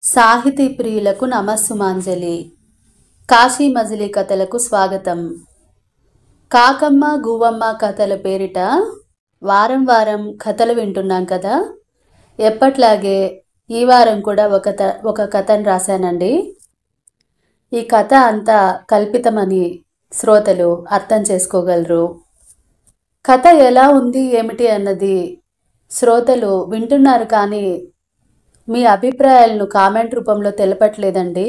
సాహితీ ప్రియులకు నమస్సుమాంజలి. కాశీ మజిలీ కథలకు స్వాగతం. కాకమ్మ గువ్వమ్మ కథల పేరిట వారం వారం కథలు వింటున్నాం కదా. ఎప్పట్లాగే ఈ వారం కూడా ఒక కథను రాశానండి. ఈ కథ అంతా కల్పితమని శ్రోతలు అర్థం చేసుకోగలరు. కథ ఎలా ఉంది ఏమిటి అన్నది శ్రోతలు వింటున్నారు, కానీ మీ అభిప్రాయాలను కామెంట్ రూపంలో తెలపట్లేదండి.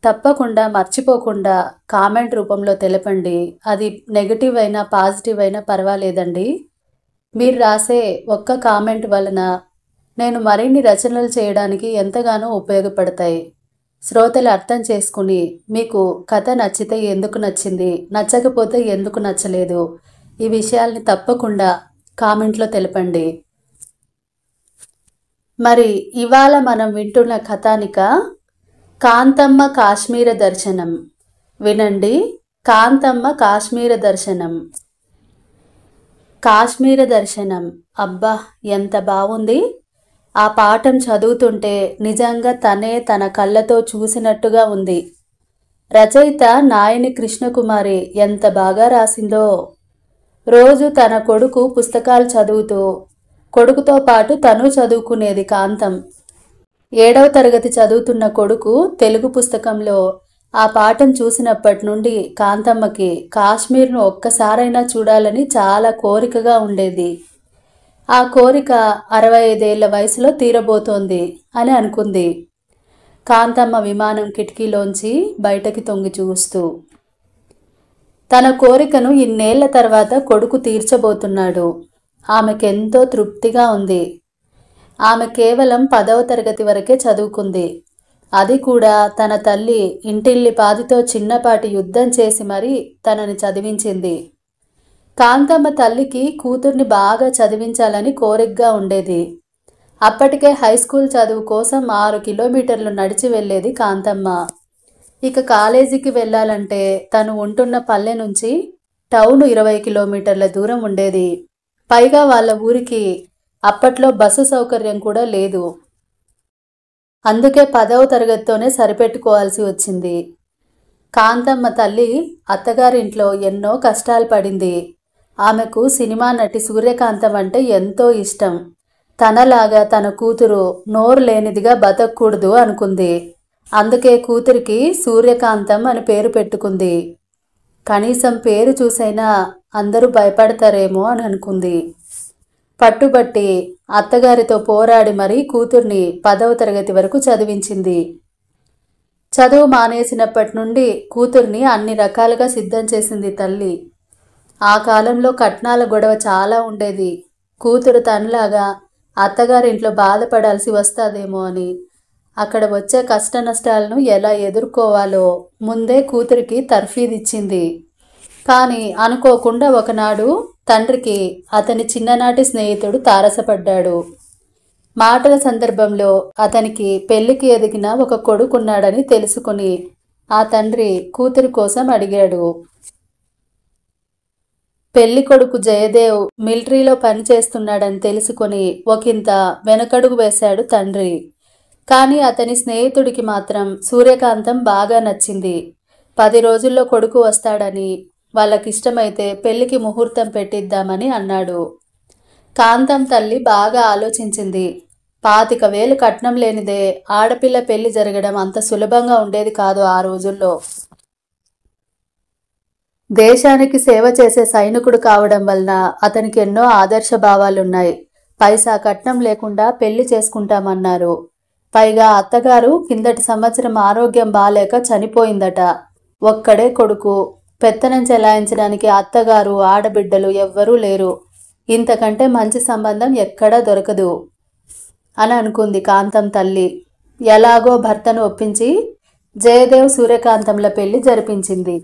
తప్పకుండా మర్చిపోకుండా కామెంట్ రూపంలో తెలపండి. అది నెగటివ్ అయినా పాజిటివ్ అయినా పర్వాలేదండి. మీరు రాసే ఒక్క కామెంట్ వలన నేను మరిన్ని రచనలు చేయడానికి ఎంతగానో ఉపయోగపడతాయి. శ్రోతలు అర్థం చేసుకుని మీకు కథ నచ్చితే ఎందుకు నచ్చింది, నచ్చకపోతే ఎందుకు నచ్చలేదు, ఈ విషయాల్ని తప్పకుండా కామెంట్లో తెలపండి. మరి ఇవాళ మనం వింటున్న కథానిక కాంతమ్మ కాశ్మీర దర్శనం. వినండి. కాంతమ్మ కాశ్మీర దర్శనం. కాశ్మీర దర్శనం, అబ్బా ఎంత బాగుంది. ఆ పాఠం చదువుతుంటే నిజంగా తనే తన కళ్ళతో చూసినట్టుగా ఉంది. రచయిత నాయని కృష్ణకుమారి ఎంత బాగా రాసిందో. రోజు తన కొడుకు పుస్తకాలు చదువుతూ కొడుకుతో పాటు తను చదువుకునేది కాంతం. 7వ తరగతి చదువుతున్న కొడుకు తెలుగు పుస్తకంలో ఆ పాఠం చూసినప్పటి నుండి కాంతమ్మకి కాశ్మీర్ను ఒక్కసారైనా చూడాలని చాలా కోరికగా ఉండేది. ఆ కోరిక 65 ఏళ్ల వయసులో తీరబోతోంది అని అనుకుంది. కాంతమ్మ విమానం కిటికీలోంచి బయటకి తొంగి చూస్తూ తన కోరికను ఇన్నేళ్ల తర్వాత కొడుకు తీర్చబోతున్నాడు. ఆమెకెంతో తృప్తిగా ఉంది. ఆమె కేవలం 10వ తరగతి వరకే చదువుకుంది. అది కూడా తన తల్లి ఇంటిల్లిపాదితో చిన్నపాటి యుద్ధం చేసి మరీ తనని చదివించింది. కాంతమ్మ తల్లికి కూతుర్ని బాగా చదివించాలని కోరికగా ఉండేది. అప్పటికే హైస్కూల్ చదువు కోసం 6 కిలోమీటర్లు నడిచి వెళ్ళేది కాంతమ్మ. ఇక కాలేజీకి వెళ్ళాలంటే తను ఉంటున్న పల్లె నుంచి టౌన్ 20 కిలోమీటర్ల దూరం ఉండేది. పైగా వాళ్ళ ఊరికి అప్పట్లో బస్సు సౌకర్యం కూడా లేదు. అందుకే 10వ తరగతితోనే సరిపెట్టుకోవాల్సి వచ్చింది. కాంతమ్మ తల్లి అత్తగారింట్లో ఎన్నో కష్టాలు పడింది. ఆమెకు సినిమా నటి సూర్యకాంతం అంటే ఎంతో ఇష్టం. తనలాగా తన కూతురు నోరు లేనిదిగా బతకూడదు అనుకుంది. అందుకే కూతురికి సూర్యకాంతం అని పేరు పెట్టుకుంది. కనీసం పేరు చూసైనా అందరూ భయపడతారేమో అని అనుకుంది. పట్టుబట్టి అత్తగారితో పోరాడి మరీ కూతుర్ని 10వ తరగతి వరకు చదివించింది. చదువు మానేసినప్పటి నుండి కూతుర్ని అన్ని రకాలుగా సిద్ధం చేసింది తల్లి. ఆ కాలంలో కట్నాల గొడవ చాలా ఉండేది. కూతురు తనలాగా అత్తగారింట్లో బాధపడాల్సి వస్తుందేమో అని అక్కడ వచ్చే కష్ట నష్టాలను ఎలా ఎదుర్కోవాలో ముందే కూతురికి తర్ఫీదిచ్చింది. కానీ అనుకోకుండా ఒకనాడు తండ్రికి అతని చిన్ననాటి స్నేహితుడు తారసపడ్డాడు. మాటల సందర్భంలో అతనికి పెళ్లికి ఎదిగిన ఒక కొడుకున్నాడని తెలుసుకుని ఆ తండ్రి కూతురి కోసం అడిగాడు. పెళ్లి కొడుకు జయదేవ్ మిలిటరీలో పనిచేస్తున్నాడని తెలుసుకుని ఒకంత వెనకడుగు వేశాడు తండ్రి. కానీ అతని స్నేహితుడికి మాత్రం సూర్యకాంతం బాగా నచ్చింది. 10 రోజుల్లో కొడుకు వస్తాడని, వాళ్ళకిష్టమైతే పెళ్లికి ముహూర్తం పెట్టిద్దామని అన్నాడు. కాంతం తల్లి బాగా ఆలోచించింది. 25,000 కట్నం లేనిదే ఆడపిల్ల పెళ్లి జరగడం అంత సులభంగా ఉండేది కాదు ఆ రోజుల్లో. దేశానికి సేవ చేసే సైనికుడు కావడం వలన అతనికి ఎన్నో ఆదర్శ భావాలున్నాయి. పైసా కట్నం లేకుండా పెళ్లి చేసుకుంటామన్నారు. పైగా అత్తగారు కిందటి సంవత్సరం ఆరోగ్యం బాలేక చనిపోయిందట. ఒక్కడే కొడుకు. పెత్తనం చెలాయించడానికి అత్తగారు ఆడబిడ్డలు ఎవ్వరూ లేరు. ఇంతకంటే మంచి సంబంధం ఎక్కడా దొరకదు అని అనుకుంది కాంతం తల్లి. ఎలాగో భర్తను ఒప్పించి జయదేవ్ సూర్యకాంతంల పెళ్లి జరిపించింది.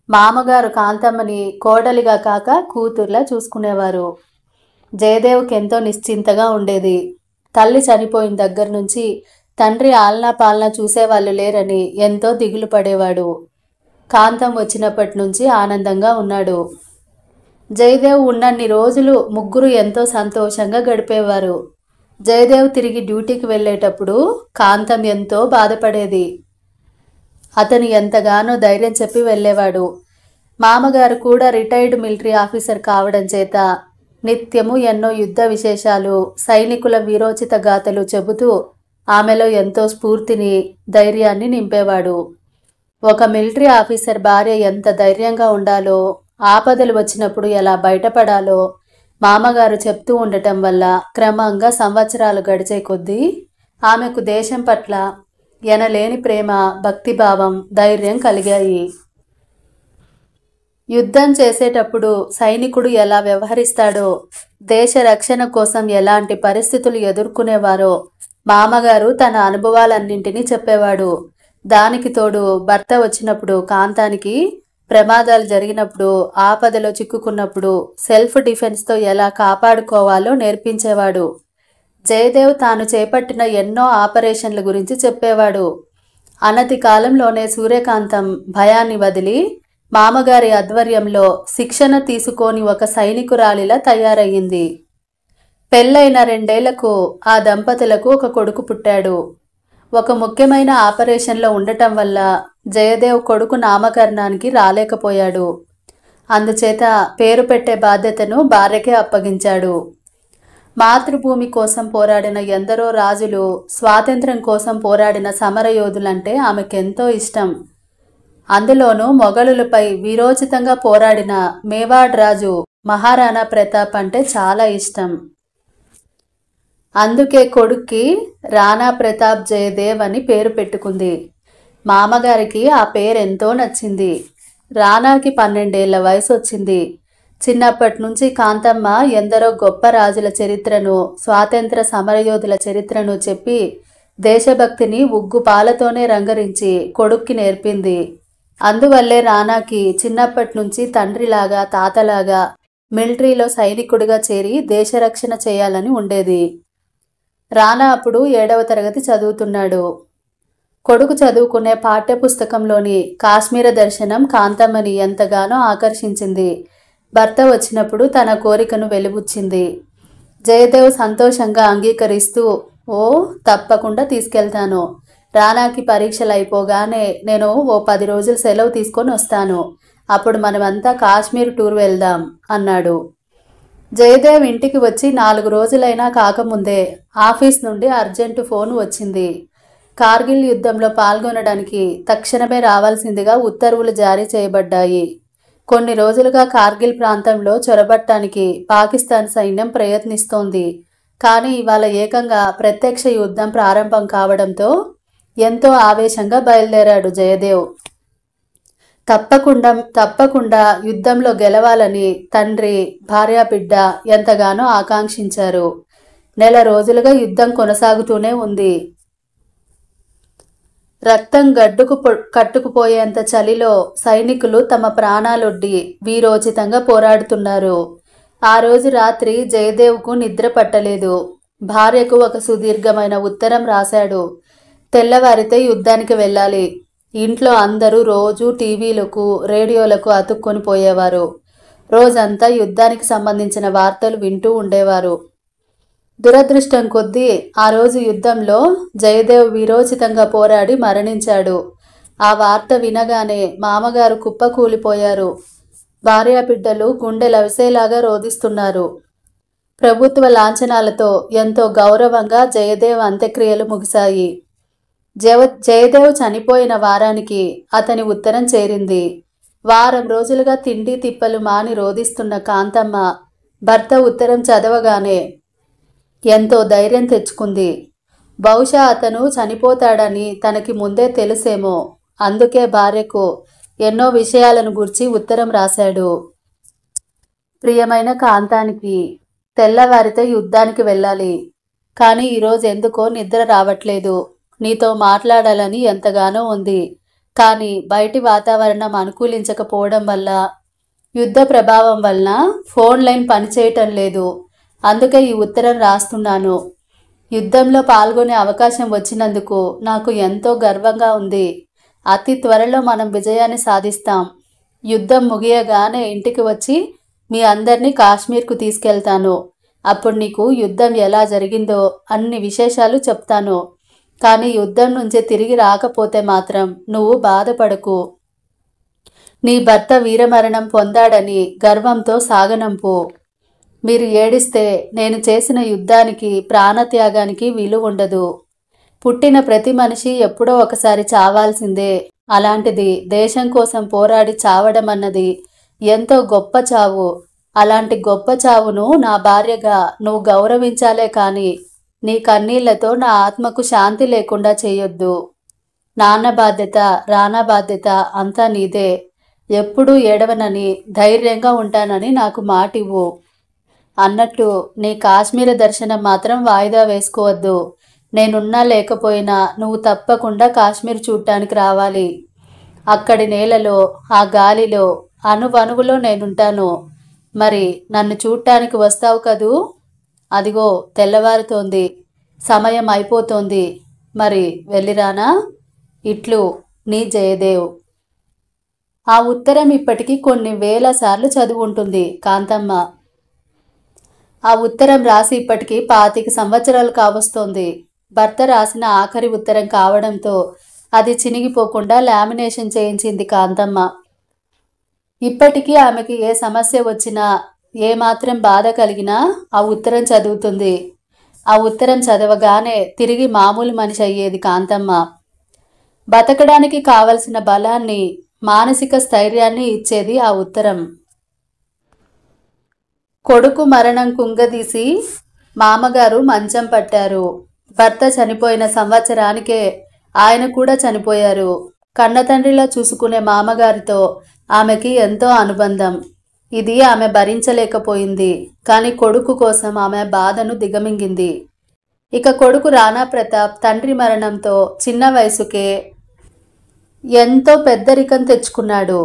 మామగారు కాంతమ్మని కోడలిగా కాక కూతుర్లా చూసుకునేవారు. జయదేవ్కి ఎంతో నిశ్చింతగా ఉండేది. తల్లి చనిపోయిన దగ్గర నుంచి తండ్రి ఆలనా పాలనా చూసేవాళ్ళు లేరని ఎంతో దిగులు పడేవాడు. కాంతం వచ్చినప్పటి నుంచి ఆనందంగా ఉన్నాడు. జయదేవ్ ఉన్నన్ని రోజులు ముగ్గురు ఎంతో సంతోషంగా గడిపేవారు. జయదేవ్ తిరిగి డ్యూటీకి వెళ్ళేటప్పుడు కాంతం ఎంతో బాధపడేది. అతను ఎంతగానో ధైర్యం చెప్పి వెళ్ళేవాడు. మామగారు కూడా రిటైర్డ్ మిలిటరీ ఆఫీసర్ కావడం చేత నిత్యము ఎన్నో యుద్ధ విశేషాలు, సైనికుల వీరోచిత గాథలు చెబుతూ ఆమెలో ఎంతో స్ఫూర్తిని, ధైర్యాన్ని నింపేవాడు. ఒక మిలిటరీ ఆఫీసర్ భార్య ఎంత ధైర్యంగా ఉండాలో, ఆపదలు వచ్చినప్పుడు ఎలా బయటపడాలో మామగారు చెప్తూ ఉండటం వల్ల క్రమంగా సంవత్సరాలు గడిచే కొద్దీ ఆమెకు దేశం పట్ల ఎనలేని ప్రేమ, భక్తిభావం, ధైర్యం కలిగాయి. యుద్ధం చేసేటప్పుడు సైనికుడు ఎలా వ్యవహరిస్తాడో, దేశ రక్షణ కోసం ఎలాంటి పరిస్థితులు ఎదుర్కొనేవారో మామగారు తన అనుభవాలన్నింటినీ చెప్పేవాడు. దానికి తోడు భర్త వచ్చినప్పుడు, కాంతానికి ప్రమాదాలు జరిగినప్పుడు, ఆపదలో చిక్కుకున్నప్పుడు సెల్ఫ్ డిఫెన్స్తో ఎలా కాపాడుకోవాలో నేర్పించేవాడు. జయదేవ్ తాను చేపట్టిన ఎన్నో ఆపరేషన్ల గురించి చెప్పేవాడు. అనతి కాలంలోనే సూర్యకాంతం భయాన్ని వదిలి మామగారి ఆధ్వర్యంలో శిక్షణ తీసుకోని ఒక సైనికురాలిలా తయారయ్యింది. పెళ్ళైన 2 ఏళ్లకు ఆ దంపతులకు ఒక కొడుకు పుట్టాడు. ఒక ముఖ్యమైన ఆపరేషన్లో ఉండటం వల్ల జయదేవ్ కొడుకు నామకరణానికి రాలేకపోయాడు. అందుచేత పేరు పెట్టే బాధ్యతను భార్యకే అప్పగించాడు. మాతృభూమి కోసం పోరాడిన ఎందరో రాజులు, స్వాతంత్ర్యం కోసం పోరాడిన సమరయోధులంటే ఆమెకెంతో ఇష్టం. అందులోనూ మొఘలులపై వీరోచితంగా పోరాడిన మేవాడ్ రాజు మహారాణా ప్రతాప్ అంటే చాలా ఇష్టం. అందుకే కొడుక్కి రాణా ప్రతాప్ జయదేవ్ అని పేరు పెట్టుకుంది. మామగారికి ఆ పేరెంతో నచ్చింది. రాణాకి 12 ఏళ్ల వయసు వచ్చింది. చిన్నప్పటి నుంచి కాంతమ్మ ఎందరో గొప్ప రాజుల చరిత్రను, స్వాతంత్ర సమరయోధుల చరిత్రను చెప్పి దేశభక్తిని ఉగ్గుపాలతోనే రంగరించి కొడుక్కి నేర్పింది. అందువల్లే రాణాకి చిన్నప్పటి నుంచి తండ్రిలాగా, తాతలాగా మిలిటరీలో సైనికుడిగా చేరి దేశరక్షణ చేయాలని ఉండేది. రాణా అప్పుడు 7వ తరగతి చదువుతున్నాడు. కొడుకు చదువుకునే పాఠ్యపుస్తకంలోని కాశ్మీర దర్శనం కాంతమ్మని ఎంతగానో ఆకర్షించింది. భర్త వచ్చినప్పుడు తన కోరికను వెలిబుచ్చింది. జయదేవ్ సంతోషంగా అంగీకరిస్తూ, ఓ తప్పకుండా తీసుకెళ్తాను. రానాకి పరీక్షలు అయిపోగానే నేను ఓ 10 రోజులు సెలవు తీసుకొని వస్తాను. అప్పుడు మనమంతా కాశ్మీర్ టూర్ వెళ్దాం అన్నాడు. జయదేవ్ ఇంటికి వచ్చి 4 రోజులైనా కాకముందే ఆఫీస్ నుండి అర్జెంటు ఫోన్ వచ్చింది. కార్గిల్ యుద్ధంలో పాల్గొనడానికి తక్షణమే రావాల్సిందిగా ఉత్తర్వులు జారీ చేయబడ్డాయి. కొన్ని రోజులుగా కార్గిల్ ప్రాంతంలో చొరబట్టానికి పాకిస్తాన్ సైన్యం ప్రయత్నిస్తోంది. కానీ ఇవాళ ఏకంగా ప్రత్యక్ష యుద్ధం ప్రారంభం కావడంతో ఎంతో ఆవేశంగా బయలుదేరాడు జయదేవ్. తప్పకుండా యుద్ధంలో గెలవాలని తండ్రి, భార్యాబిడ్డ ఎంతగానో ఆకాంక్షించారు. నెల రోజులుగా యుద్ధం కొనసాగుతూనే ఉంది. రక్తం కట్టుకుపోయేంత చలిలో సైనికులు తమ ప్రాణాలొడ్డి వీరోచితంగా పోరాడుతున్నారు. ఆ రోజు రాత్రి జయదేవ్కు నిద్ర పట్టలేదు. భార్యకు ఒక సుదీర్ఘమైన ఉత్తరం రాశాడు. తెల్లవారితే యుద్ధానికి వెళ్ళాలి. ఇంట్లో అందరూ రోజు టీవీలకు, రేడియోలకు అతుక్కొని పోయేవారు. రోజంతా యుద్ధానికి సంబంధించిన వార్తలు వింటూ ఉండేవారు. దురదృష్టం కొద్దీ ఆ రోజు యుద్ధంలో జయదేవ్ వీరోచితంగా పోరాడి మరణించాడు. ఆ వార్త వినగానే మామగారు కుప్పకూలిపోయారు. భార్యాబిడ్డలు గుండెలవిసేలాగా రోదిస్తున్నారు. ప్రభుత్వ లాంఛనాలతో ఎంతో గౌరవంగా జయదేవ్ అంత్యక్రియలు ముగిశాయి. జయదేవ్ చనిపోయిన వారానికి అతని ఉత్తరం చేరింది. వారం రోజులుగా తిండి తిప్పలు మాని రోదిస్తున్న కాంతమ్మ భర్త ఉత్తరం చదవగానే ఎంతో ధైర్యం తెచ్చుకుంది. బహుశా అతను చనిపోతాడని తనకి ముందే తెలుసేమో. అందుకే భార్యకు ఎన్నో విషయాలను గురించి ఉత్తరం రాశాడు. ప్రియమైన కాంతానికి, తెల్లవారితే యుద్ధానికి వెళ్ళాలి. కానీ ఈరోజు ఎందుకో నిద్ర రావట్లేదు. నీతో మాట్లాడాలని ఎంతగానో ఉంది. కానీ బయటి వాతావరణం అనుకూలించకపోవడం వల్ల, యుద్ధ ప్రభావం వలన ఫోన్ లైన్ పనిచేయటం లేదు. అందుకే ఈ ఉత్తరం రాస్తున్నాను. యుద్ధంలో పాల్గొనే అవకాశం వచ్చినందుకు నాకు ఎంతో గర్వంగా ఉంది. అతి త్వరలో మనం విజయాన్ని సాధిస్తాం. యుద్ధం ముగియగానే ఇంటికి వచ్చి మీ అందరినీ కాశ్మీర్కు తీసుకెళ్తాను. అప్పుడు నీకు యుద్ధం ఎలా జరిగిందో అన్ని విశేషాలు చెప్తాను. కానీ యుద్ధం నుంచి తిరిగి రాకపోతే మాత్రం నువ్వు బాధపడకు. నీ భర్త వీరమరణం పొందాడని గర్వంతో సాగనంపు. మీరు ఏడిస్తే నేను చేసిన యుద్ధానికి, ప్రాణత్యాగానికి విలువ ఉండదు. పుట్టిన ప్రతి మనిషి ఎప్పుడో ఒకసారి చావాల్సిందే. అలాంటిది దేశం కోసం పోరాడి చావడం అన్నది ఎంతో గొప్ప చావు. అలాంటి గొప్ప చావును నా భార్యగా నువ్వు గౌరవించాలే కానీ నీ కన్నీళ్లతో నా ఆత్మకు శాంతి లేకుండా చేయొద్దు. నాన్న బాధ్యత, రానా బాధ్యత అంతా నీదే. ఎప్పుడూ ఏడవనని, ధైర్యంగా ఉంటానని నాకు మాటివ్వు. అన్నట్టు నీ కాశ్మీర దర్శనం మాత్రం వాయిదా వేసుకోవద్దు. నేనున్నా లేకపోయినా నువ్వు తప్పకుండా కాశ్మీర్ చూడటానికి రావాలి. అక్కడి నేలలో, ఆ గాలిలో, అణువణువులో నేనుంటాను. మరి నన్ను చూడటానికి వస్తావు కదూ? అదిగో తెల్లవారుతోంది, సమయం అయిపోతోంది. మరి వెళ్ళిరానా? ఇట్లు నీ జయదేవ్. ఆ ఉత్తరం ఇప్పటికీ కొన్ని వేల సార్లు చదువుంటుంది కాంతమ్మ. ఆ ఉత్తరం రాసి ఇప్పటికీ 25 సంవత్సరాలు కావస్తోంది. భర్త రాసిన ఆఖరి ఉత్తరం కావడంతో అది చినిగిపోకుండా లామినేషన్ చేయించింది కాంతమ్మ. ఇప్పటికీ ఆమెకి ఏ సమస్య వచ్చినా, ఏమాత్రం బాధ కలిగినా ఆ ఉత్తరం చదువుతుంది. ఆ ఉత్తరం చదవగానే తిరిగి మామూలు మనిషి అయ్యేది కాంతమ్మ. బతకడానికి కావలసిన బలాన్ని, మానసిక స్థైర్యాన్ని ఇచ్చేది ఆ ఉత్తరం. కొడుకు మరణం కుంగదీసి మామగారు మంచం పట్టారు. భర్త చనిపోయిన సంవత్సరానికే ఆయన కూడా చనిపోయారు. కన్నతండ్రిలా చూసుకునే మామగారితో ఆమెకి ఎంతో అనుబంధం. ఇది ఆమె భరించలేకపోయింది. కానీ కొడుకు కోసం ఆమె బాధను దిగమింగింది. ఇక కొడుకు రానా ప్రతాప్ తండ్రి మరణంతో చిన్న వయసుకే ఎంతో పెద్దరికం తెచ్చుకున్నాడు.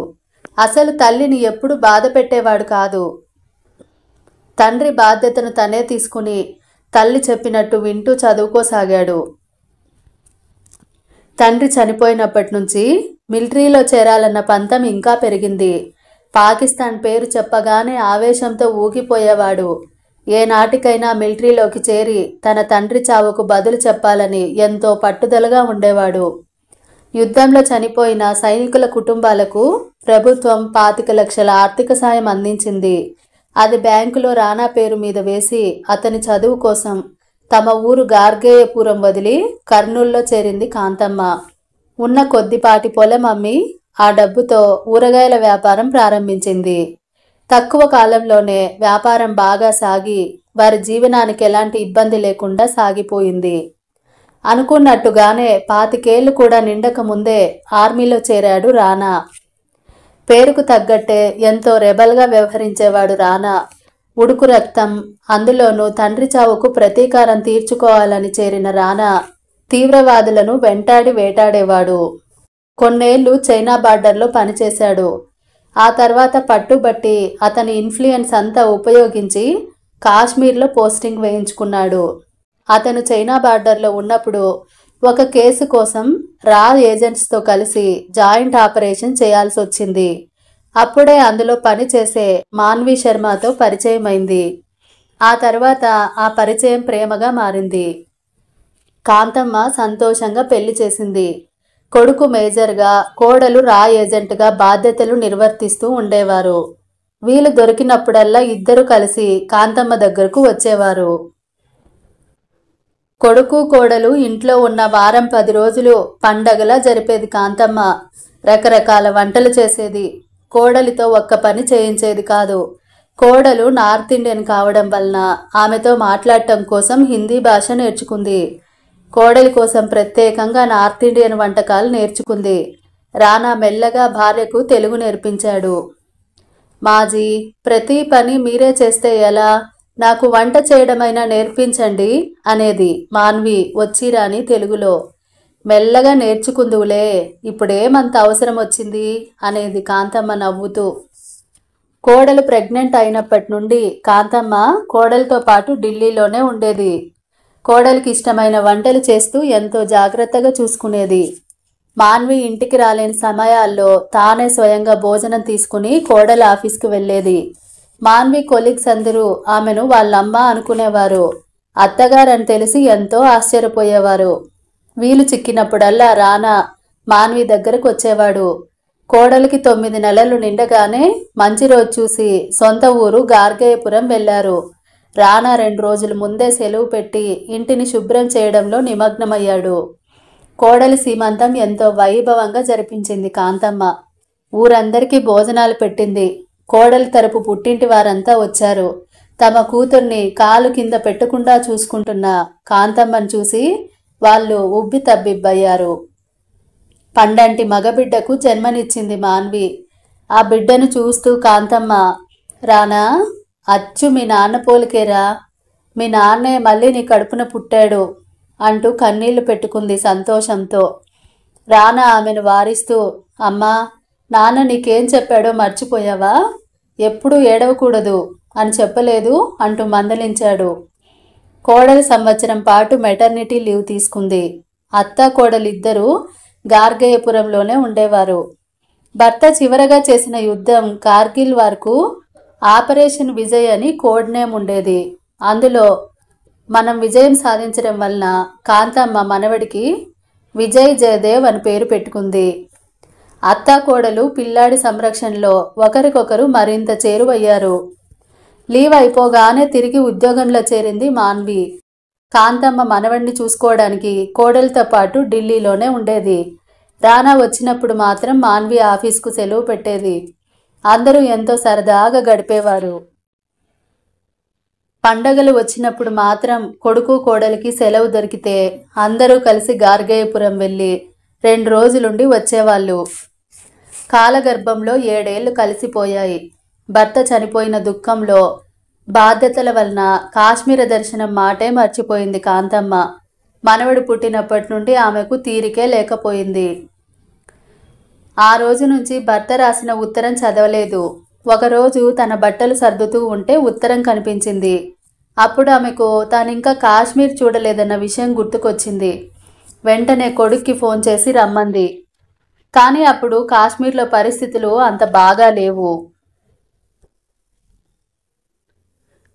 అసలు తల్లిని ఎప్పుడు బాధ పెట్టేవాడు కాదు. తండ్రి బాధ్యతను తనే తీసుకుని తల్లి చెప్పినట్టు వింటూ చదువుకోసాగాడు. తండ్రి చనిపోయినప్పటి నుంచి మిలిటరీలో చేరాలన్న పంతం ఇంకా పెరిగింది. పాకిస్తాన్ పేరు చెప్పగానే ఆవేశంతో ఊగిపోయేవాడు. ఏనాటికైనా మిలిటరీలోకి చేరి తన తండ్రి చావుకు బదులు చెప్పాలని ఎంతో పట్టుదలగా ఉండేవాడు. యుద్ధంలో చనిపోయిన సైనికుల కుటుంబాలకు ప్రభుత్వం 25 లక్షల ఆర్థిక సాయం అందించింది. అది బ్యాంకులో రానా పేరు మీద వేసి అతని చదువు కోసం తమ ఊరు గార్గేయపురం వదిలి కర్నూల్లో చేరింది కాంతమ్మ. ఉన్న కొద్దిపాటి పొలం అమ్మి ఆ డబ్బుతో ఊరగాయల వ్యాపారం ప్రారంభించింది. తక్కువ కాలంలోనే వ్యాపారం బాగా సాగి వారి జీవనానికి ఎలాంటి ఇబ్బంది లేకుండా సాగిపోయింది. అనుకున్నట్టుగానే 25 ఏళ్లు కూడా నిండక ముందే ఆర్మీలో చేరాడు రానా. పేరుకు తగ్గట్టే ఎంతో రెబల్గా వ్యవహరించేవాడు రానా. ఉడుకు రక్తం, అందులోనూ తండ్రి చావుకు ప్రతీకారం తీర్చుకోవాలని చేరిన రానా తీవ్రవాదులను వెంటాడి వేటాడేవాడు. కొన్నేళ్లు చైనా బార్డర్లో పనిచేశాడు. ఆ తర్వాత పట్టుబట్టి అతని ఇన్ఫ్లుయెన్స్ అంతా ఉపయోగించి కాశ్మీర్లో పోస్టింగ్ వేయించుకున్నాడు. అతను చైనా బార్డర్లో ఉన్నప్పుడు ఒక కేసు కోసం రా ఏజెంట్స్తో కలిసి జాయింట్ ఆపరేషన్ చేయాల్సి వచ్చింది. అప్పుడే అందులో పనిచేసే మాన్వి శర్మతో పరిచయమైంది. ఆ తర్వాత ఆ పరిచయం ప్రేమగా మారింది. కాంతమ్మ సంతోషంగా పెళ్లి చేసింది. కొడుకు మేజర్గా, కోడలు రా ఏజెంట్గా బాధ్యతలు నిర్వర్తిస్తూ ఉండేవారు. వీలు దొరికినప్పుడల్లా ఇద్దరు కలిసి కాంతమ్మ దగ్గరకు వచ్చేవారు. కొడుకు కోడలు ఇంట్లో ఉన్న వారం 10 రోజులు పండగలా జరిపేది కాంతమ్మ. రకరకాల వంటలు చేసేది. కోడలితో ఒక్క పని చేయించేది కాదు. కోడలు నార్త్ ఇండియన్ కావడం వలన ఆమెతో మాట్లాడటం కోసం హిందీ భాష నేర్చుకుంది. కోడలి కోసం ప్రత్యేకంగా నార్త్ ఇండియన్ వంటకాలు నేర్చుకుంది. రానా మెల్లగా భార్యకు తెలుగు నేర్పించాడు. మాజీ, ప్రతి పని మీరే చేస్తే ఎలా? నాకు వంట చేయడమైనా నేర్పించండి అనేది మాన్వి వచ్చిరాని తెలుగులో. మెల్లగా నేర్చుకుందువులే, ఇప్పుడేమంత అవసరం వచ్చింది అనేది కాంతమ్మ నవ్వుతూ. కోడలు ప్రెగ్నెంట్ అయినప్పటి నుండి కాంతమ్మ కోడలతో పాటు ఢిల్లీలోనే ఉండేది. కోడలికి ఇష్టమైన వంటలు చేస్తూ ఎంతో జాగ్రత్తగా చూసుకునేది. మాన్వి ఇంటికి రాలేని సమయాల్లో తానే స్వయంగా భోజనం తీసుకుని కోడల ఆఫీస్కి వెళ్ళేది. మాన్వి కొలీగ్స్ అందరూ ఆమెను వాళ్ళమ్మ అనుకునేవారు. అత్తగారని తెలిసి ఎంతో ఆశ్చర్యపోయేవారు. వీలు చిక్కినప్పుడల్లా రానా మాన్వి దగ్గరకు వచ్చేవాడు. కోడలికి 9 నెలలు నిండగానే మంచి రోజు చూసి సొంత ఊరు గార్గేయపురం వెళ్లారు. రానా 2 రోజుల ముందే సెలవు పెట్టి ఇంటిని శుభ్రం చేయడంలో నిమగ్నమయ్యాడు. కోడలి సీమంతం ఎంతో వైభవంగా జరిపించింది కాంతమ్మ. ఊరందరికీ భోజనాలు పెట్టింది. కోడలి తరపు పుట్టింటి వారంతా వచ్చారు. తమ కూతుర్ని కాలు కింద పెట్టకుండా చూసుకుంటున్న కాంతమ్మను చూసి వాళ్ళు ఉబ్బి తబ్బిబ్బయ్యారు. పండంటి మగబిడ్డకు జన్మనిచ్చింది మాన్వి. ఆ బిడ్డను చూస్తూ కాంతమ్మ, రానా, అచ్చు మీ నాన్న పోలికేరా, మీ నాన్నే మళ్ళీ నీ కడుపున పుట్టాడు అంటూ కన్నీళ్లు పెట్టుకుంది సంతోషంతో. రానా ఆమెను వారిస్తూ, అమ్మా, నాన్న నీకేం చెప్పాడో మర్చిపోయావా? ఎప్పుడూ ఏడవకూడదు అని చెప్పలేదు అంటూ మందలించాడు. కోడలి సంవత్సరం పాటు మెటర్నిటీ లీవ్ తీసుకుంది. అత్త కోడలిద్దరూ గార్గేయపురంలోనే ఉండేవారు. భర్త చివరగా చేసిన యుద్ధం కార్గిల్ వార్కు ఆపరేషన్ విజయ్ అని కోడ్ నేమ్ ఉండేది. అందులో మనం విజయం సాధించడం వలన కాంతమ్మ మనవడికి విజయ్ జయదేవ్ అని పేరు పెట్టుకుంది. అత్తా కోడలు పిల్లాడి సంరక్షణలో ఒకరికొకరు మరింత చేరువయ్యారు. లీవ్ అయిపోగానే తిరిగి ఉద్యోగంలో చేరింది మాన్వి. కాంతమ్మ మనవడిని చూసుకోవడానికి కోడలితో పాటు ఢిల్లీలోనే ఉండేది. రానా వచ్చినప్పుడు మాత్రం మాన్వి ఆఫీస్కు సెలవు పెట్టేది. అందరూ ఎంతో సరదాగా గడిపేవారు. పండగలు వచ్చినప్పుడు మాత్రం కొడుకు కోడలికి సెలవు దొరికితే అందరూ కలిసి గార్గేయపురం వెళ్ళి 2 రోజులుండి వచ్చేవాళ్ళు. కాలగర్భంలో 7 ఏళ్లు కలిసిపోయాయి. భర్త చనిపోయిన దుఃఖంలో బాధ్యతల వలన కాశ్మీర దర్శనం మాటే మర్చిపోయింది కాంతమ్మ. మనవడు పుట్టినప్పటి నుండి ఆమెకు తీరికే లేకపోయింది. ఆ రోజు నుంచి భర్త రాసిన ఉత్తరం చదవలేదు. ఒకరోజు తన బట్టలు సర్దుతూ ఉంటే ఉత్తరం కనిపించింది. అప్పుడు ఆమెకు తానింకా కాశ్మీర్ చూడలేదన్న విషయం గుర్తుకొచ్చింది. వెంటనే కొడుక్కి ఫోన్ చేసి రమ్మంది. కానీ అప్పుడు కాశ్మీర్లో పరిస్థితులు అంత బాగా లేవు.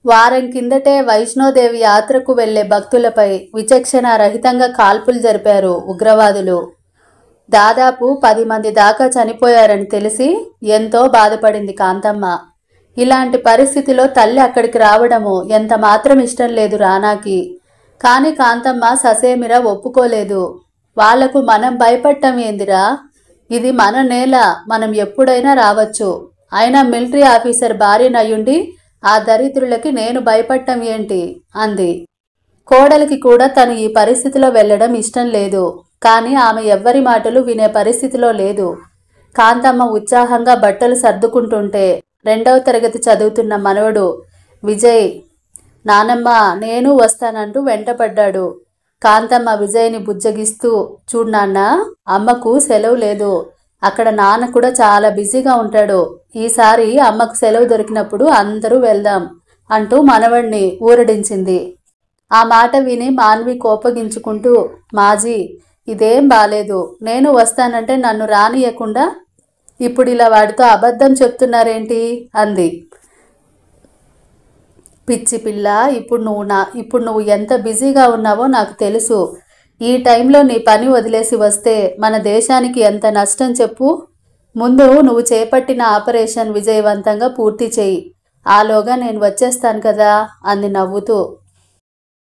వారం కిందటే వైష్ణోదేవి యాత్రకు వెళ్లే భక్తులపై విచక్షణ రహితంగా కాల్పులు జరిపారు ఉగ్రవాదులు. దాదాపు 10 మంది దాకా చనిపోయారని తెలిసి ఎంతో బాధపడింది కాంతమ్మ. ఇలాంటి పరిస్థితిలో తల్లి అక్కడికి రావడము ఎంత మాత్రం ఇష్టం లేదు రానాకి. కానీ కాంతమ్మ ససేమిరా ఒప్పుకోలేదు. వాళ్లకు మనం భయపడటం ఏందిరా, ఇది మన నేల, మనం ఎప్పుడైనా రావచ్చు. అయినా మిలిటరీ ఆఫీసర్ భార్యనయ్యుండి ఆ దరిద్రులకి నేను భయపడటం ఏంటి అంది. కోడలికి కూడా తను ఈ పరిస్థితిలో వెళ్లడం ఇష్టం లేదు. కానీ ఆమె ఎవ్వరి మాటలు వినే పరిస్థితిలో లేదు. కాంతమ్మ ఉత్సాహంగా బట్టలు సర్దుకుంటుంటే 2వ తరగతి చదువుతున్న మనవడు విజయ్, నానమ్మ నేను వస్తానంటూ వెంటపడ్డాడు. కాంతమ్మ విజయ్ని బుజ్జగిస్తూ, చూడు నాన్న, అమ్మకు సెలవు లేదు, అక్కడ నాన్న కూడా చాలా బిజీగా ఉంటాడు. ఈసారి అమ్మకు సెలవు దొరికినప్పుడు అందరూ వెళ్దాం అంటూ మనవడిని ఊరడించింది. ఆ మాట విని మాన్వి కోపగించుకుంటూ, మాజీ, ఇదేం బాలేదు, నేను వస్తానంటే నన్ను రానియకుండా ఇప్పుడు ఇలా వాడితో అబద్ధం చెప్తున్నారేంటి అంది. పిచ్చి పిల్ల, ఇప్పుడు నువ్వు ఎంత బిజీగా ఉన్నావో నాకు తెలుసు. ఈ టైంలో నీ పని వదిలేసి వస్తే మన దేశానికి ఎంత నష్టం చెప్పు. ముందు నువ్వు చేపట్టిన ఆపరేషన్ విజయవంతంగా పూర్తి చేయి, ఆలోగా నేను వచ్చేస్తాను కదా అంది నవ్వుతూ.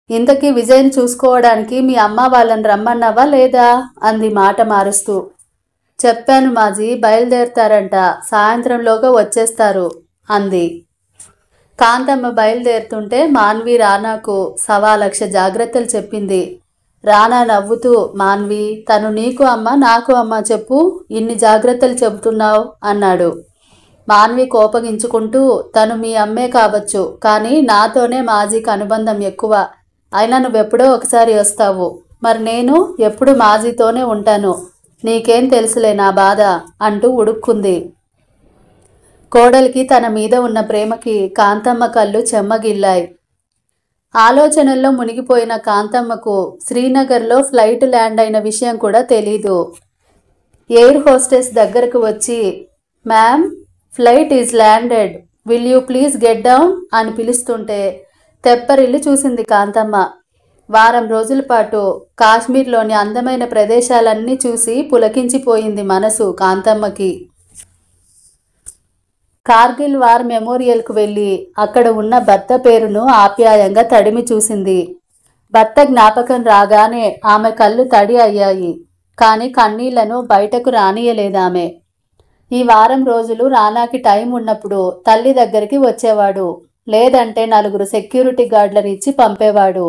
ఇంతకీ విజయ్ని చూసుకోవడానికి మీ అమ్మ వాళ్ళని రమ్మన్నావా లేదా అంది మాట మారుస్తూ. చెప్పాను మాజీ, బయలుదేరుతారంట, సాయంత్రంలోగా వచ్చేస్తారు అంది. కాంతమ్మ బయలుదేరుతుంటే మాన్వి రానాకు 1,00,000 జాగ్రత్తలు చెప్పింది. రానా నవ్వుతూ, మాన్వి, తను నీకు అమ్మ నాకు అమ్మ, చెప్పు, ఇన్ని జాగ్రత్తలు చెబుతున్నావు అన్నాడు. మాన్వి కోపగించుకుంటూ, తను మీ అమ్మే కావచ్చు, కానీ నాతోనే మాజీకి అనుబంధం ఎక్కువ. అయినా నువ్వెప్పుడో ఒకసారి వస్తావు, మరి నేను ఎప్పుడు మాజీతోనే ఉంటాను, నీకేం తెలుసులే నా బాధ అంటూ ఉడుక్కుంది. కోడలికి తన మీద ఉన్న ప్రేమకి కాంతమ్మ కళ్ళు చెమ్మగిల్లాయి. ఆలోచనల్లో మునిగిపోయిన కాంతమ్మకు శ్రీనగర్లో ఫ్లైట్ ల్యాండ్ అయిన విషయం కూడా తెలీదు. ఎయిర్ హోస్టెస్ దగ్గరకు వచ్చి, ma'am, flight is landed will you please get down అని పిలుస్తుంటే తెప్పరిల్లి చూసింది కాంతమ్మ. వారం రోజుల పాటు కాశ్మీర్లోని అందమైన ప్రదేశాలన్నీ చూసి పులకించిపోయింది మనసు కాంతమ్మకి. కార్గిల్ వార్ మెమోరియల్కు వెళ్ళి అక్కడ ఉన్న భర్త పేరును ఆప్యాయంగా తడిమి చూసింది. భర్త జ్ఞాపకం రాగానే ఆమె కళ్ళు తడి అయ్యాయి. కానీ కన్నీళ్లను బయటకు రానియలేదామె. ఈ వారం రోజులు రానాకి టైం ఉన్నప్పుడు తల్లి దగ్గరికి వచ్చేవాడు, లేదంటే 4 సెక్యూరిటీ గార్డులను ఇచ్చి పంపేవాడు.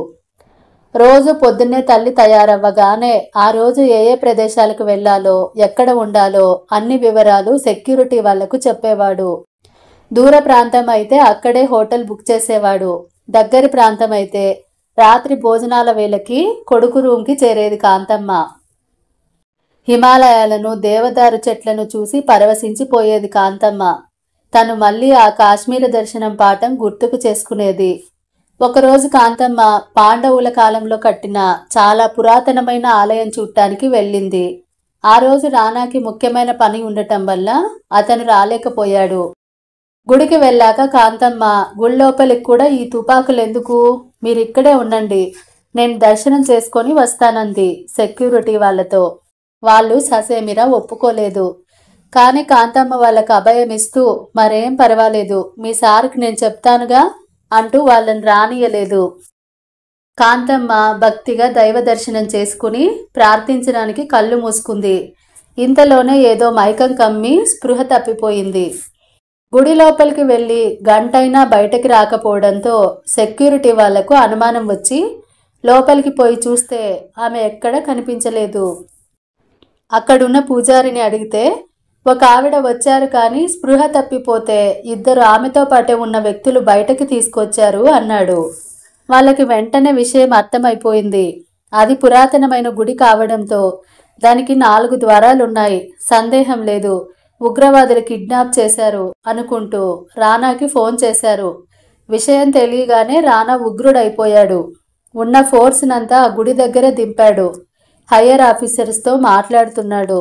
రోజు పొద్దున్నే తల్లి తయారవ్వగానే ఆ రోజు ఏ ఏ ప్రదేశాలకు వెళ్లాలో, ఎక్కడ ఉండాలో అన్ని వివరాలు సెక్యూరిటీ వాళ్లకు చెప్పేవాడు. దూర ప్రాంతం అయితే అక్కడే హోటల్ బుక్ చేసేవాడు. దగ్గరి ప్రాంతం అయితే రాత్రి భోజనాల వేళకి కొడుకు రూమ్కి చేరేది కాంతమ్మ. హిమాలయాలను, దేవదారు చెట్లను చూసి పరవశించిపోయేది కాంతమ్మ. తను మళ్ళీ ఆ కాశ్మీర దర్శనం పాఠం గుర్తుకు చేసుకునేది. ఒకరోజు కాంతమ్మ పాండవుల కాలంలో కట్టిన చాలా పురాతనమైన ఆలయం చూడటానికి వెళ్ళింది. ఆ రోజు రానాకి ముఖ్యమైన పని ఉండటం వల్ల అతను రాలేకపోయాడు. గుడికి వెళ్ళాక కాంతమ్మ గుళ్ళోపలికి కూడా ఈ తుపాకులెందుకు, మీరిక్కడే ఉండండి, నేను దర్శనం చేసుకొని వస్తానంది సెక్యూరిటీ వాళ్లతో. వాళ్ళు ససేమిరా ఒప్పుకోలేదు. కానీ కాంతమ్మ వాళ్ళకు అభయం ఇస్తూ మరేం పర్వాలేదు, మీ సార్కి నేను చెప్తానుగా అంటూ వాళ్ళని రానియలేదు. కాంతమ్మ భక్తిగా దైవ దర్శనం చేసుకుని ప్రార్థించడానికి కళ్ళు మూసుకుంది. ఇంతలోనే ఏదో మైకం కమ్మి స్పృహ తప్పిపోయింది. గుడి లోపలికి వెళ్ళి గంటైనా బయటకి రాకపోవడంతో సెక్యూరిటీ వాళ్లకు అనుమానం వచ్చి లోపలికి పోయి చూస్తే ఆమె ఎక్కడా కనిపించలేదు. అక్కడున్న పూజారిని అడిగితే ఒక ఆవిడ వచ్చారు కానీ స్పృహ తప్పిపోతే 2 ఆమెతో పాటే ఉన్న వ్యక్తులు బయటకి తీసుకొచ్చారు అన్నాడు. వాళ్ళకి వెంటనే విషయం అర్థమైపోయింది. అది పురాతనమైన గుడి కావడంతో దానికి 4 ద్వారాలున్నాయి. సందేహం లేదు, ఉగ్రవాదులు కిడ్నాప్ చేశారు అనుకుంటూ రానాకి ఫోన్ చేశారు. విషయం తెలియగానే రానా ఉగ్రుడైపోయాడు. ఉన్న ఫోర్స్నంతా ఆ గుడి దగ్గర దింపాడు. హయ్యర్ ఆఫీసర్స్తో మాట్లాడుతున్నాడు.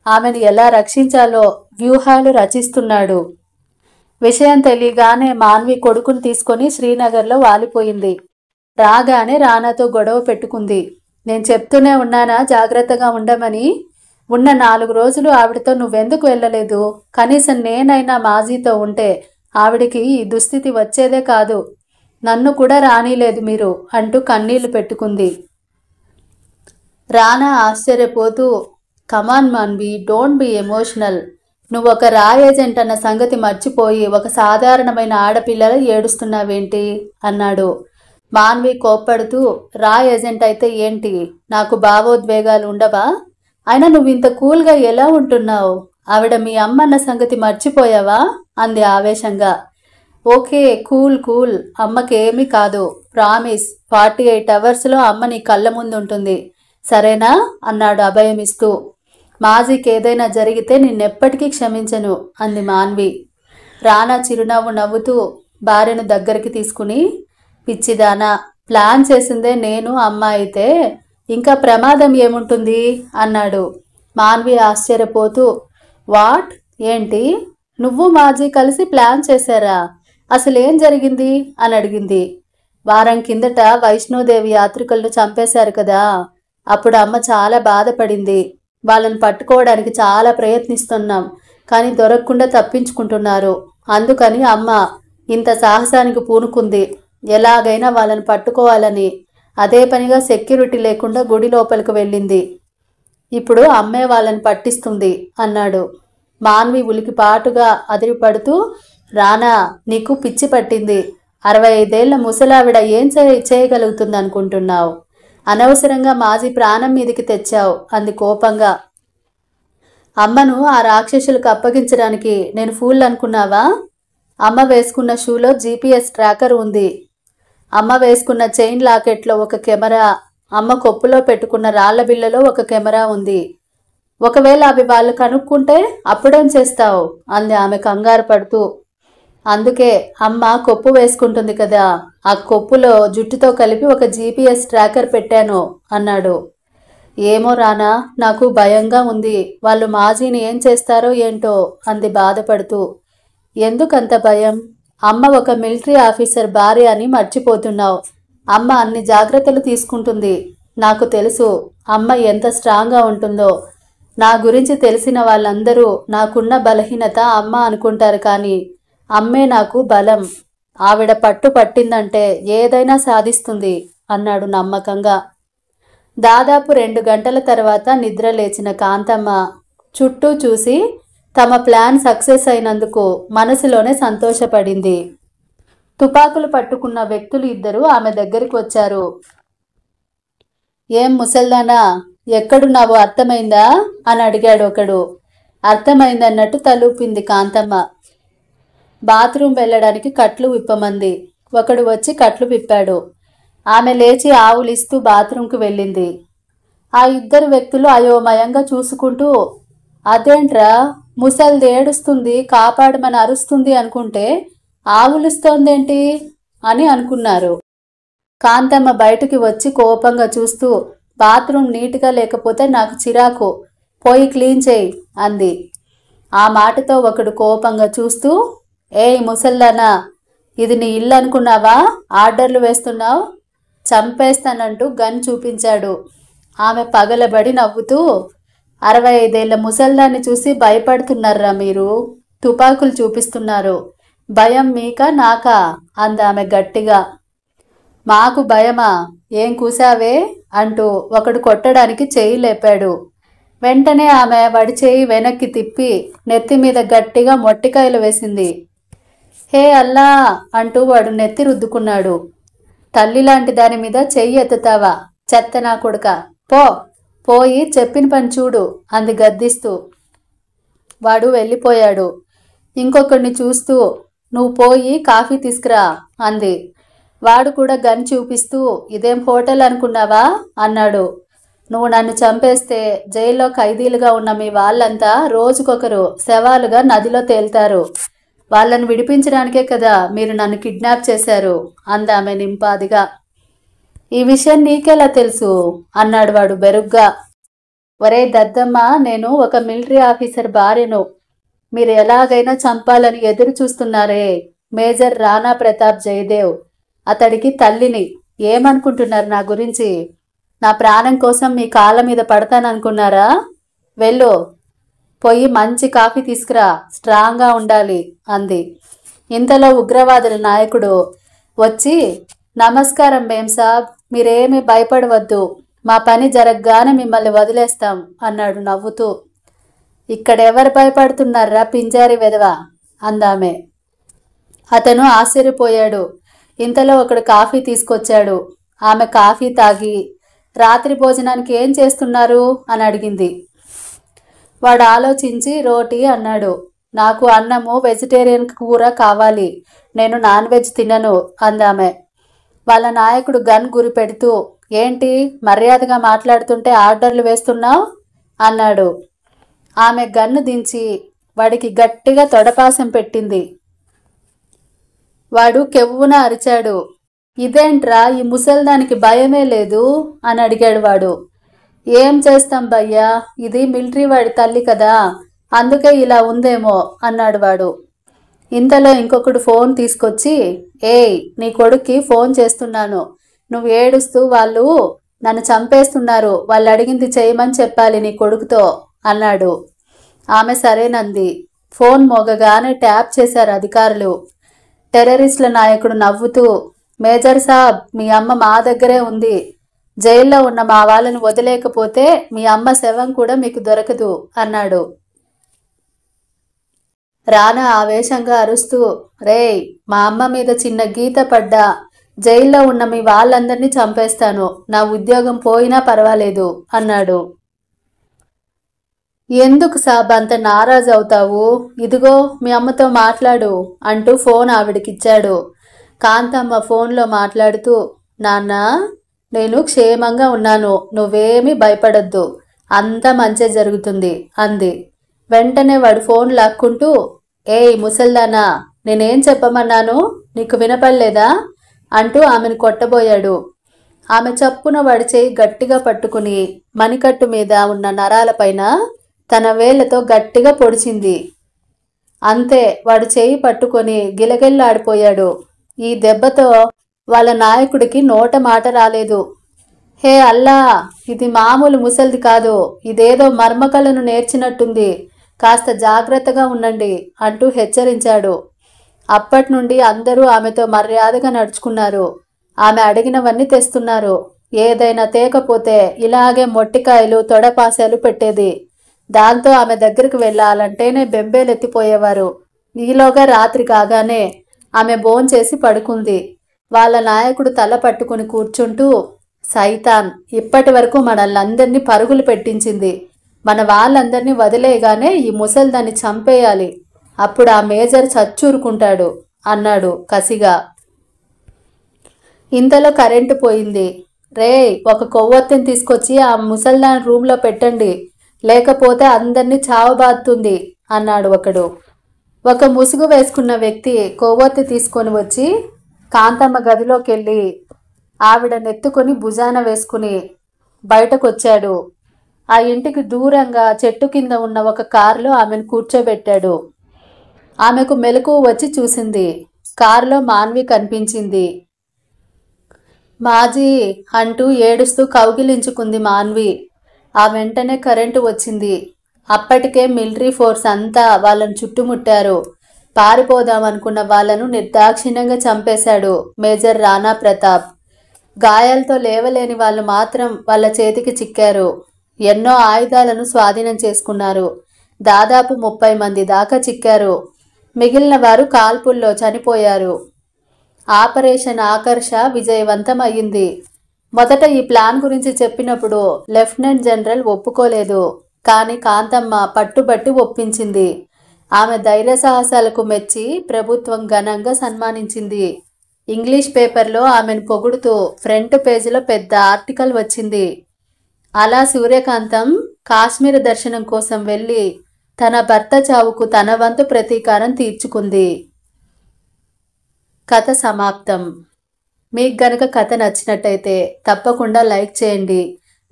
ఆమెను ఎలా రక్షించాలో వ్యూహాలు రచిస్తున్నాడు. విషయం తెలియగానే మాన్వి కొడుకుని తీసుకొని శ్రీనగర్లో వాలిపోయింది. రాగానే రానాతో గొడవ పెట్టుకుంది. నేను చెప్తూనే ఉన్నానా జాగ్రత్తగా ఉండమని. ఉన్న 4 రోజులు ఆవిడతో నువ్వెందుకు వెళ్ళలేదు? కనీసం నేనైనా మాజీతో ఉంటే ఆవిడికి ఈ దుస్థితి వచ్చేదే కాదు. నన్ను కూడా రానీలేదు మీరు అంటూ కన్నీళ్లు పెట్టుకుంది. రానా ఆశ్చర్యపోతూ, కమాన్ మాన్వి, డోంట్ బి ఎమోషనల్. నువ్వు ఒక రా ఏజెంట్ అన్న సంగతి మర్చిపోయి ఒక సాధారణమైన ఆడపిల్లల ఏడుస్తున్నావేంటి అన్నాడు. మాన్వి కోప్పడుతూ, రా ఏజెంట్ అయితే ఏంటి, నాకు భావోద్వేగాలు ఉండవా? అయినా నువ్వు ఇంత కూల్గా ఎలా ఉంటున్నావు? ఆవిడ మీ అమ్మన్న సంగతి మర్చిపోయావా అంది ఆవేశంగా. ఓకే, కూల్ కూల్, అమ్మకేమీ కాదు, ప్రామిస్. 48 అవర్స్లో అమ్మ నీ కళ్ళ ముందు ఉంటుంది, సరేనా అన్నాడు అభయమిస్తూ. మాజీకి ఏదైనా జరిగితే నిన్నెప్పటికీ క్షమించను అంది మాన్వి. రానా చిరునవ్వు నవ్వుతూ భార్యను దగ్గరికి తీసుకుని, పిచ్చిదానా, ప్లాన్ చేసిందే నేను అమ్మ అయితే ఇంకా ప్రమాదం ఏముంటుంది అన్నాడు. మాన్వి ఆశ్చర్యపోతూ, వాట్, ఏంటి, నువ్వు మాజీ కలిసి ప్లాన్ చేశారా? అసలేం జరిగింది అని అడిగింది. వారం కిందట వైష్ణోదేవి యాత్రికులను చంపేశారు కదా, అప్పుడు అమ్మ చాలా బాధపడింది. వాళ్ళని పట్టుకోవడానికి చాలా ప్రయత్నిస్తున్నాం, కానీ దొరకకుండా తప్పించుకుంటున్నారు. అందుకని అమ్మ ఇంత సాహసానికి పూనుకుంది. ఎలాగైనా వాళ్ళని పట్టుకోవాలని అదే పనిగా సెక్యూరిటీ లేకుండా గుడి లోపలికి వెళ్ళింది. ఇప్పుడు అమ్మే వాళ్ళని పట్టిస్తుంది అన్నాడు. మాన్వి ఉలికిపాటుగా అదిరిపడుతూ, రానా, నీకు పిచ్చి పట్టింది. 65 ఏళ్ల ముసలావిడ ఏం చేయగలుగుతుంది అనుకుంటున్నావు? అనవసరంగా మాజీ ప్రాణం మీదికి తెచ్చావు అంది కోపంగా. అమ్మను ఆ రాక్షసులకు అప్పగించడానికి నేను ఫూల్ అనుకున్నావా? అమ్మ వేసుకున్న షూలో GPS ట్రాకర్ ఉంది. అమ్మ వేసుకున్న చైన్ లాకెట్లో ఒక కెమెరా, అమ్మ కొప్పులో పెట్టుకున్న రాళ్ల బిళ్ళలో ఒక కెమెరా ఉంది. ఒకవేళ అవి వాళ్ళు కనుక్కుంటే అప్పుడేం చేస్తావు అంది ఆమె కంగారు పడుతూ. అందుకే అమ్మ కొప్పు వేసుకుంటుంది కదా, ఆ కొప్పులో జుట్టుతో కలిపి ఒక GPS ట్రాకర్ పెట్టాను అన్నాడు. ఏమో రానా, నాకు భయంగా ఉంది. వాళ్ళు మాజీని ఏం చేస్తారో ఏంటో అంది బాధపడుతూ. ఎందుకంత భయం? అమ్మ ఒక మిలిటరీ ఆఫీసర్ భార్య అని మర్చిపోతున్నావు. అమ్మ అన్ని జాగ్రత్తలు తీసుకుంటుంది. నాకు తెలుసు అమ్మ ఎంత స్ట్రాంగ్గా ఉంటుందో. నా గురించి తెలిసిన వాళ్ళందరూ నాకున్న బలహీనత అమ్మ అనుకుంటారు, కానీ అమ్మే నాకు బలం. ఆవిడ పట్టు పట్టిందంటే ఏదైనా సాధిస్తుంది అన్నాడు నమ్మకంగా. దాదాపు 2 గంటల తర్వాత నిద్ర లేచిన కాంతమ్మ చుట్టూ చూసి తమ ప్లాన్ సక్సెస్ అయినందుకు మనసులోనే సంతోషపడింది. తుపాకులు పట్టుకున్న వ్యక్తులు ఇద్దరు ఆమె దగ్గరికి వచ్చారు. ఏం ముసల్దానా, ఎక్కడున్నావో అర్థమైందా అని అడిగాడు ఒకడు. అర్థమైందన్నట్టు తలూపింది కాంతమ్మ. బాత్రూం వెళ్ళడానికి కట్లు విప్పమంది. ఒకడు వచ్చి కట్లు విప్పాడు. ఆమె లేచి ఆవులిస్తూ బాత్రూంకు వెళ్ళింది. ఆ ఇద్దరు వ్యక్తులు అయోమయంగా చూసుకుంటూ, అదేంట్రా ముసల్ది ఏడుస్తుంది, కాపాడమని అరుస్తుంది అనుకుంటే ఆవులిస్తోందేంటి అని అనుకున్నారు. కాంతమ్మ బయటికి వచ్చి కోపంగా చూస్తూ, బాత్రూం నీట్గా లేకపోతే నాకు చిరాకు, పోయి క్లీన్ చేయి అంది. ఆ మాటతో ఒకడు కోపంగా చూస్తూ, ఏయ్ ముసల్దానా, ఇది నీ ఇల్లు అనుకున్నావా? ఆర్డర్లు వేస్తున్నావు, చంపేస్తానంటూ గన్ చూపించాడు. ఆమె పగలబడి నవ్వుతూ, 65 ఏళ్ల ముసల్దాన్ని చూసి భయపడుతున్నారా మీరు? తుపాకులు చూపిస్తున్నారు. భయం మీకా నాకా అందామె గట్టిగా. మాకు భయమా? ఏం కూసావే అంటూ ఒకడు కొట్టడానికి చెయ్యి లేపాడు. వెంటనే ఆమె వాడి చెయ్యి వెనక్కి తిప్పి నెత్తి మీద గట్టిగా మొట్టికాయలు వేసింది. హే అల్లా అంటూ వాడు నెత్తి రుద్దుకున్నాడు. తల్లిలాంటి దాని మీద చెయ్యి ఎత్తుతావా చెత్త నా కొడుక, పోయి చెప్పిన పని చూడు అంది గద్దిస్తూ. వాడు వెళ్ళిపోయాడు. ఇంకొకడిని చూస్తూ, నువ్వు పోయి కాఫీ తీసుకురా అంది. వాడు కూడా గన్ చూపిస్తూ, ఇదేం హోటల్ అనుకున్నావా అన్నాడు. నువ్వు నన్ను చంపేస్తే జైల్లో ఖైదీలుగా ఉన్న మీ వాళ్ళంతా రోజుకొకరు శవాలుగా నదిలో తేలుతారు. వాళ్ళని విడిపించడానికే కదా మీరు నన్ను కిడ్నాప్ చేశారు అందామె నింపాదిగా. ఈ విషయం నీకెలా తెలుసు అన్నాడు వాడు బెరుగ్గా. ఒరే దద్దమ్మ, నేను ఒక మిలిటరీ ఆఫీసర్ భార్యను. మీరు ఎలాగైనా చంపాలని ఎదురు చూస్తున్నారే. మేజర్ రాణా ప్రతాప్ జయదేవ్, అతడికి తల్లిని. ఏమనుకుంటున్నారు నా గురించి? నా ప్రాణం కోసం మీ కాళ్ళ మీద పడతాననుకున్నారా? వెళ్ళు, పోయి మంచి కాఫీ తీసుకురా, స్ట్రాంగ్గా ఉండాలి అంది. ఇంతలో ఉగ్రవాదుల నాయకుడు వచ్చి, నమస్కారం మేం సాబ్, మీరేమీ భయపడవద్దు, మా పని జరగగానే మిమ్మల్ని వదిలేస్తాం అన్నాడు నవ్వుతూ. ఇక్కడెవరు భయపడుతున్నారా పింజారి వెధవా అందామె. అతను ఆశ్చర్యపోయాడు. ఇంతలో ఒకడు కాఫీ తీసుకొచ్చాడు. ఆమె కాఫీ తాగి, రాత్రి భోజనానికి ఏం చేస్తున్నారు అని అడిగింది. వాడు ఆలోచించి రోటీ అన్నాడు. నాకు అన్నము, వెజిటేరియన్ కూర కావాలి, నేను నాన్ వెజ్ తినను అందామె. వాళ్ళ నాయకుడు గన్ గురి పెడుతూ, ఏంటి మర్యాదగా మాట్లాడుతుంటే ఆర్డర్లు వేస్తున్నావు అన్నాడు. ఆమె గన్ను దించి వాడికి గట్టిగా తొడపాసం పెట్టింది. వాడు కెవ్వున అరిచాడు. ఇదేంట్రా, ఈ ముసల్దానికి భయమే లేదు అని అడిగాడు వాడు. ఏం చేస్తాం భయ్యా, ఇది మిలిటరీ వాడి తల్లి కదా, అందుకే ఇలా ఉందేమో అన్నాడు వాడు. ఇంతలో ఇంకొకడు ఫోన్ తీసుకొచ్చి, ఏయ్ నీ కొడుక్కి ఫోన్ చేస్తున్నాను, నువ్వు ఏడుస్తూ వాళ్ళు నన్ను చంపేస్తున్నారు, వాళ్ళు అడిగింది చేయమని చెప్పాలి నీ కొడుకుతో అన్నాడు. ఆమె సరేనంది. ఫోన్ మోగగానే ట్యాప్ చేశారు అధికారులు. టెర్రరిస్టుల నాయకుడు నవ్వుతూ, మేజర్ సాబ్, మీ అమ్మ మా దగ్గరే ఉంది. జైల్లో ఉన్న మా వాళ్ళని వదిలేకపోతే మీ అమ్మ శవం కూడా మీకు దొరకదు అన్నాడు. రానా ఆవేశంగా అరుస్తూ, రేయ్ మా అమ్మ మీద చిన్న గీత పడ్డా జైల్లో ఉన్న మీ వాళ్ళందరినీ చంపేస్తాను, నా ఉద్యోగం పోయినా పర్వాలేదు అన్నాడు. ఎందుకు సాబ్ అంత నారాజు అవుతావు? ఇదిగో మీ అమ్మతో మాట్లాడు అంటూ ఫోన్ ఆవిడకిచ్చాడు. కాంతమ్మ ఫోన్లో మాట్లాడుతూ, నాన్న నేను క్షేమంగా ఉన్నాను, నువ్వేమీ భయపడొద్దు, అంతా మంచి జరుగుతుంది అంది. వెంటనే వాడు ఫోన్ లాక్కుంటూ, ఏయ్ ముసల్దానా, నేనేం చెప్పమన్నాను, నీకు వినపడలేదా అంటూ ఆమెను కొట్టబోయాడు. ఆమె చప్పున వాడి చేయి గట్టిగా పట్టుకుని మణికట్టు మీద ఉన్న నరాలపైన తన వేళ్లతో గట్టిగా పొడిచింది. అంతే, వాడు చేయి పట్టుకొని గిలగిల్లాడిపోయాడు. ఈ దెబ్బతో వాళ్ళ నాయకుడికి నోట మాట రాలేదు. హే అల్లా, ఇది మామూలు ముసల్ది కాదు, ఇదేదో మర్మకళను నేర్చినట్టుంది, కాస్త జాగ్రత్తగా ఉండండి అంటూ హెచ్చరించాడు. అప్పట్నుండి అందరూ ఆమెతో మర్యాదగా నడుచుకున్నారు. ఆమె అడిగినవన్నీ తెస్తున్నారు. ఏదైనా తేకపోతే ఇలాగే మొట్టికాయలు తొడపాసాలు పెట్టేది. దాంతో ఆమె దగ్గరికి వెళ్ళాలంటేనే బెంబేలెత్తిపోయేవారు. ఈలోగా రాత్రి కాగానే ఆమె భోంచేసి పడుకుంది. వాళ్ళ నాయకుడు తల పట్టుకుని కూర్చుంటూ, సైతాన్ ఇప్పటి వరకు మనల్నందరినీ పరుగులు పెట్టించింది. మన వాళ్ళందరినీ వదిలేయగానే ఈ ముసల్దాన్ని చంపేయాలి. అప్పుడు ఆ మేజర్ చచ్చూరుకుంటాడు అన్నాడు కసిగా. ఇంతలో కరెంటు పోయింది. రే, ఒక కొవ్వొత్తిని తీసుకొచ్చి ఆ ముసల్దాన్ రూమ్లో పెట్టండి, లేకపోతే అందరినీ చావబాదుతుంది అన్నాడు ఒకడు. ఒక ముసుగు వేసుకున్న వ్యక్తి కొవ్వొత్తి తీసుకొని వచ్చి కాంతమ్మ గదిలోకెళ్ళి ఆవిడ నెత్తుకొని భుజాన వేసుకుని బయటకొచ్చాడు. ఆ ఇంటికి దూరంగా చెట్టు కింద ఉన్న ఒక కారులో ఆమెను కూర్చోబెట్టాడు. ఆమెకు మెలకువ వచ్చి చూసింది. కారులో మాన్వి కనిపించింది. మాజీ అంటూ ఏడుస్తూ కౌగిలించుకుంది మాన్వి. ఆ వెంటనే కరెంటు వచ్చింది. అప్పటికే మిలిటరీ ఫోర్స్ అంతా వాళ్ళను చుట్టుముట్టారు. పారిపోదామనుకున్న వాళ్లను నిర్దాక్షిణ్యంగా చంపేశాడు మేజర్ రాణా ప్రతాప్. గాయాలతో లేవలేని వాళ్ళు మాత్రం వాళ్ళ చేతికి చిక్కారు. ఎన్నో ఆయుధాలను స్వాధీనం చేసుకున్నారు. దాదాపు 30 మంది దాకా చిక్కారు. మిగిలిన వారు కాల్పుల్లో చనిపోయారు. ఆపరేషన్ ఆకర్ష విజయవంతం అయ్యింది. మొదట ఈ ప్లాన్ గురించి చెప్పినప్పుడు లెఫ్టినెంట్ జనరల్ ఒప్పుకోలేదు. కానీ కాంతమ్మ పట్టుబట్టి ఒప్పించింది. ఆమె ధైర్య సాహసాలకు మెచ్చి ప్రభుత్వం ఘనంగా సన్మానించింది. ఇంగ్లీష్ పేపర్లో ఆమెను పొగుడుతూ ఫ్రంట్ పేజీలో పెద్ద ఆర్టికల్ వచ్చింది. అలా సూర్యకాంతం కాశ్మీర దర్శనం కోసం వెళ్ళి తన భర్త చావుకు తన వంతు ప్రతీకారం తీర్చుకుంది. కథ సమాప్తం. మీకు గనక కథ నచ్చినట్టయితే తప్పకుండా లైక్ చేయండి.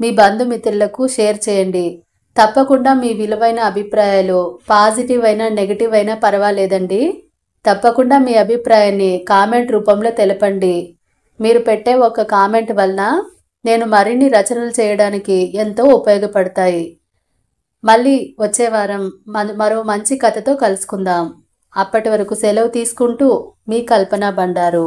మీ బంధుమిత్రులకు షేర్ చేయండి. తప్పకుండా మీ విలువైన అభిప్రాయాలు పాజిటివ్ అయినా నెగిటివ్ అయినా పర్వాలేదండి. తప్పకుండా మీ అభిప్రాయాన్ని కామెంట్ రూపంలో తెలపండి. మీరు పెట్టే ఒక కామెంట్ వలన నేను మరిన్ని రచనలు చేయడానికి ఎంతో ఉపయోగపడతాయి. మళ్ళీ వచ్చే వారం మరో మంచి కథతో కలుసుకుందాం. అప్పటి వరకు సెలవు తీసుకుంటూ మీ కల్పన బండారు.